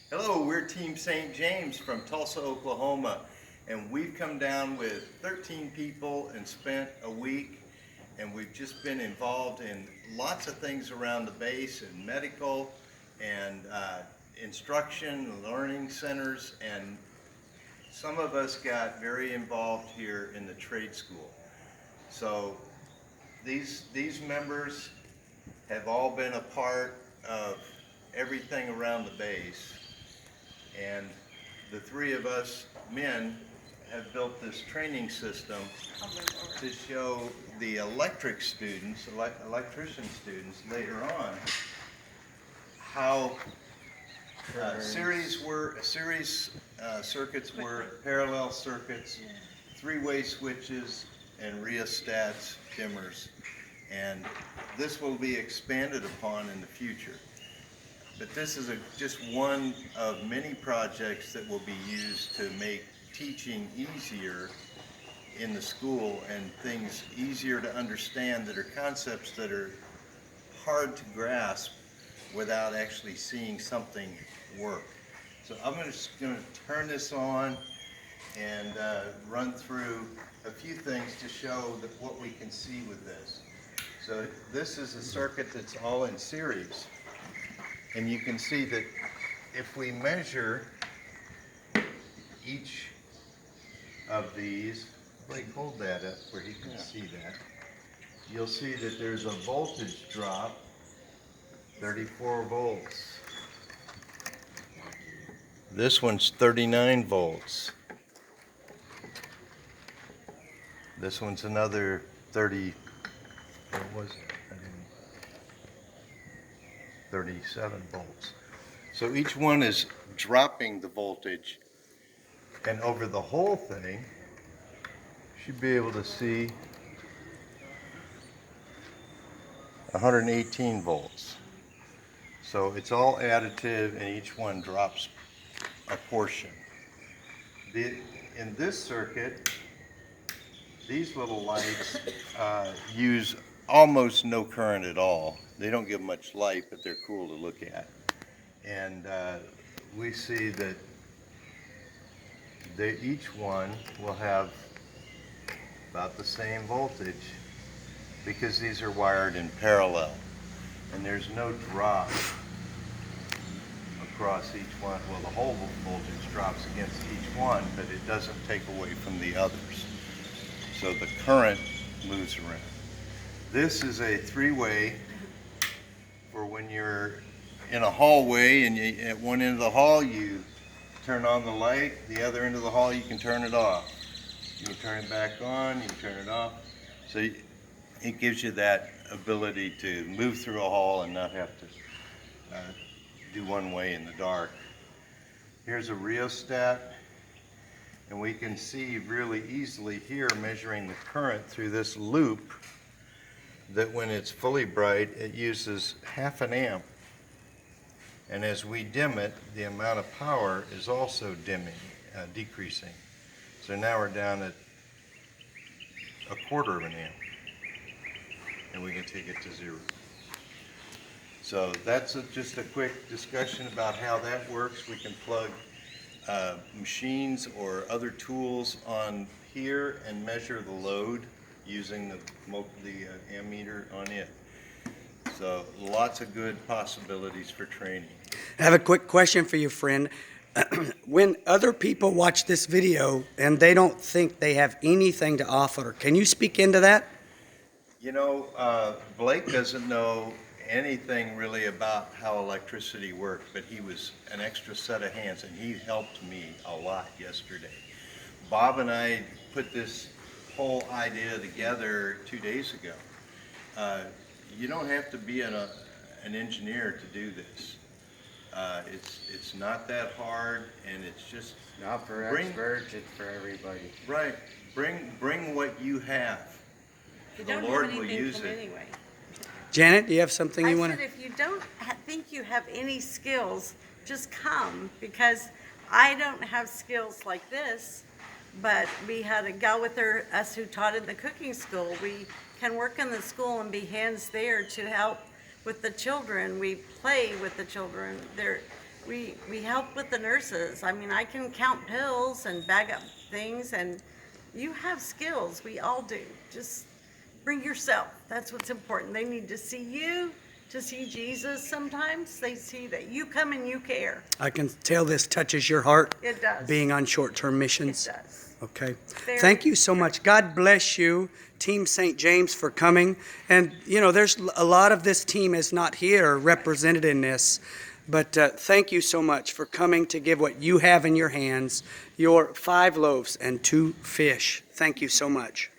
Hello, we're Team St. James from Tulsa, Oklahoma, and we've come down with 13 people and spent a week, and we've just been involved in lots of things around the base and medical and instruction, learning centers, and some of us got very involved here in the trade school. So these members have all been a part of everything around the base. And the three of us men have built this training system to show the electric students, electrician students later on, how series circuits work, parallel circuits, three-way switches, and rheostats, dimmers. And this will be expanded upon in the future. But this is just one of many projects that will be used to make teaching easier in the school and things easier to understand that are concepts that are hard to grasp without actually seeing something work. So I'm just going to turn this on and run through a few things to show that what we can see with this. So this is a circuit that's all in series. And you can see that if we measure each of these, Blake, hold that up where he can see that. You'll see that there's a voltage drop, 34 volts. This one's 39 volts. This one's another 30, what was it? 37 volts. So each one is dropping the voltage, and over the whole thing, you should be able to see 118 volts. So it's all additive, and each one drops a portion. In this circuit, these little lights use almost no current at all. They don't give much light, but they're cool to look at. And we see that each one will have about the same voltage because these are wired in parallel. And there's no drop across each one. Well, the whole voltage drops against each one, but it doesn't take away from the others. So the current moves around. This is a three-way for when you're in a hallway and at one end of the hall you turn on the light, the other end of the hall you can turn it off. You can turn it back on, you can turn it off. So it gives you that ability to move through a hall and not have to do one way in the dark. Here's a rheostat, and we can see really easily here measuring the current through this loop that when it's fully bright, it uses 1/2 amp. And as we dim it, the amount of power is also decreasing. So now we're down at 1/4 amp. And we can take it to 0. So that's just a quick discussion about how that works. We can plug machines or other tools on here and measure the load using the ammeter on it. So lots of good possibilities for training. I have a quick question for you, friend. When other people watch this video and they don't think they have anything to offer, can you speak into that? You know, Blake doesn't know anything really about how electricity works, but he was an extra set of hands and he helped me a lot yesterday. Bob and I put this whole idea together 2 days ago. You don't have to be an engineer to do this. It's not that hard, and it's just not for experts, it's for everybody. Right. Bring what you have. You The don't Lord have will anything use from it. anyway. Janet, do you have something you I want said to? if you don't think you have any skills, just come, because I don't have skills like this, but we had a gal with us who taught in the cooking school. We can work in the school and be hands there to help with the children. We play with the children. we help with the nurses. I mean, I can count pills and bag up things, and you have skills. We all do. Just bring yourself. That's what's important. They need to see you, to see Jesus. Sometimes they see that you come and you care. I can tell this touches your heart. It does. Being on short-term missions. It does. Okay. Very. Thank you so much. God bless you, Team St. James, for coming. And, you know, there's a lot of this team is not here represented in this. But thank you so much for coming to give what you have in your hands, your 5 loaves and 2 fish. Thank you so much.